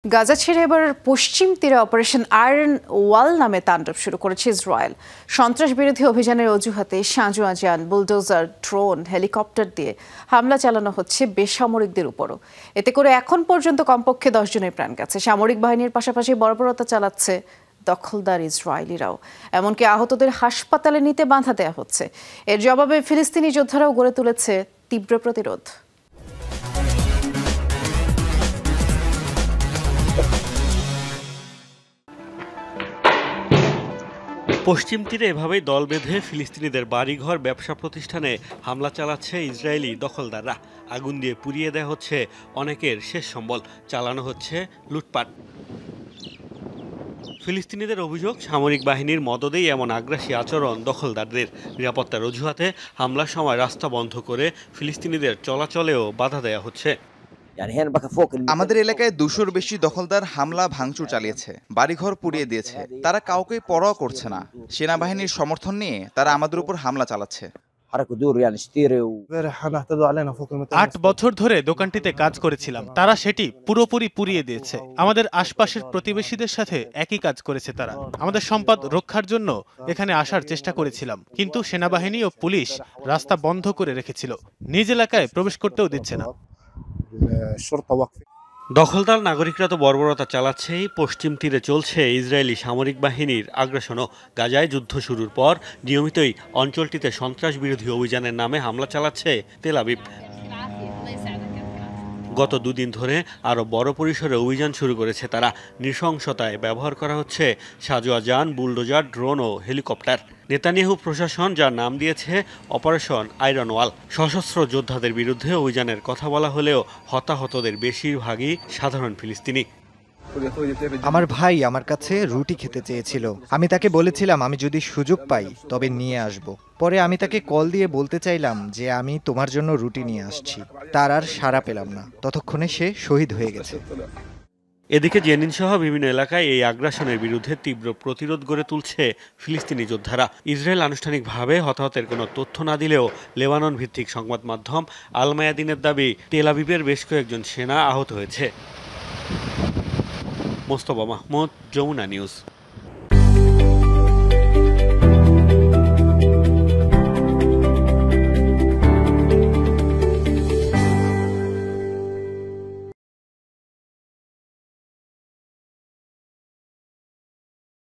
গাজা ছেড়ে এবার পশ্চিম তীরে অপারেশন আয়রন ওয়াল নামে তাণ্ডব শুরু করেছে ইসরায়েল। সন্ত্রাস বিরোধী অভিযানের অজুহাতে সাঁজোয়া যান, বুলডোজার, ড্রোন, হেলিকপ্টার দিয়ে হামলা চালানো হচ্ছে বেসামরিকদের উপরও। এতে করে এখন পর্যন্ত কমপক্ষে 10 জনের প্রাণ গেছে। সামরিক বাহিনীর পাশাপাশি বর্বরতা চালাচ্ছে দখলদার ইসরায়েলিরাও। এমনকি আহতদের হাসপাতালে নিতে বাধা দেওয়া হচ্ছে। এর জবাবে ফিলিস্তিনি যোদ্ধারাও গড়ে তুলেছে তীব্র প্রতিরোধ। পশ্চিম তীরে এভাবেই দল বেঁধে ফিলিস্তিনিদের বাড়িঘর, ব্যবসা প্রতিষ্ঠানে হামলা চালাচ্ছে ইসরায়েলি দখলদাররা। আগুন দিয়ে পুড়িয়ে দেওয়া হচ্ছে অনেকের শেষ সম্বল, চালানো হচ্ছে লুটপাট। ফিলিস্তিনিদের অভিযোগ, সামরিক বাহিনীর মদদেই এমন আগ্রাসী আচরণ দখলদারদের। নিরাপত্তার অজুহাতে হামলার সময় রাস্তা বন্ধ করে ফিলিস্তিনিদের চলাচলেও বাধা দেওয়া হচ্ছে। আমাদের এলাকায় 200-র বেশি দখলদার হামলা ভাঙচুর চালিয়েছে, বাড়িঘর পুড়িয়ে দিয়েছে। তারা কাউকে পরোয়া করছে না। সেনাবাহিনীর সমর্থন নিয়ে তারা আমাদের উপর হামলা চালাচ্ছে। 8 বছর ধরে দোকানটিতে কাজ করেছিলাম, তারা সেটি পুরোপুরি পুড়িয়ে দিয়েছে। আমাদের আশপাশের প্রতিবেশীদের সাথে একই কাজ করেছে তারা। আমাদের সম্পদ রক্ষার জন্য এখানে আসার চেষ্টা করেছিলাম, কিন্তু সেনাবাহিনী ও পুলিশ রাস্তা বন্ধ করে রেখেছিল। নিজ এলাকায় প্রবেশ করতেও দিচ্ছে না। দখলদার নাগরিকরা তো বর্বরতা চালাচ্ছেই, পশ্চিম তীরে চলছে ইসরায়েলি সামরিক বাহিনীর আগ্রাসনও। গাজায় যুদ্ধ শুরুর পর নিয়মিতই অঞ্চলটিতে সন্ত্রাস বিরোধী অভিযানের নামে হামলা চালাচ্ছে তেল আবিব। গত 2 দিন ধরে আরও বড় পরিসরে অভিযান শুরু করেছে তারা। নৃশংসতায় ব্যবহার করা হচ্ছে সাঁজোয়া যান, বুলডোজার, ড্রোন ও হেলিকপ্টার। নেতানিয়াহু প্রশাসন যার নাম দিয়েছে অপারেশন আয়রন ওয়াল। সশস্ত্র যোদ্ধাদের বিরুদ্ধে অভিযানের কথা বলা হলেও হতাহতদের বেশিরভাগই সাধারণ ফিলিস্তিনি। আমার ভাই আমার কাছে রুটি খেতে চেয়েছিল। আমি তাকে বলেছিলাম আমি যদি সুযোগ পাই তবে নিয়ে আসব। পরে আমি তাকে কল দিয়ে বলতে চাইলাম যে আমি তোমার জন্য রুটি নিয়ে আসছি। তার আর সাড়া পেলাম না। ততক্ষণে সে শহীদ হয়ে গেছে। এদিকে জেনিন সহ বিভিন্ন এলাকায় এই আগ্রাসনের বিরুদ্ধে তীব্র প্রতিরোধ গড়ে তুলছে ফিলিস্তিনি যোদ্ধারা। ইসরায়েল আনুষ্ঠানিকভাবে হতাহতের কোনো তথ্য না দিলেও লেবানন ভিত্তিক সংবাদ মাধ্যম আল মায়াদিনের দাবি, তেল আবিবের বেশ কয়েকজন সেনা আহত হয়েছে। মোস্তফা মাহমুদ, যমুনা নিউজ।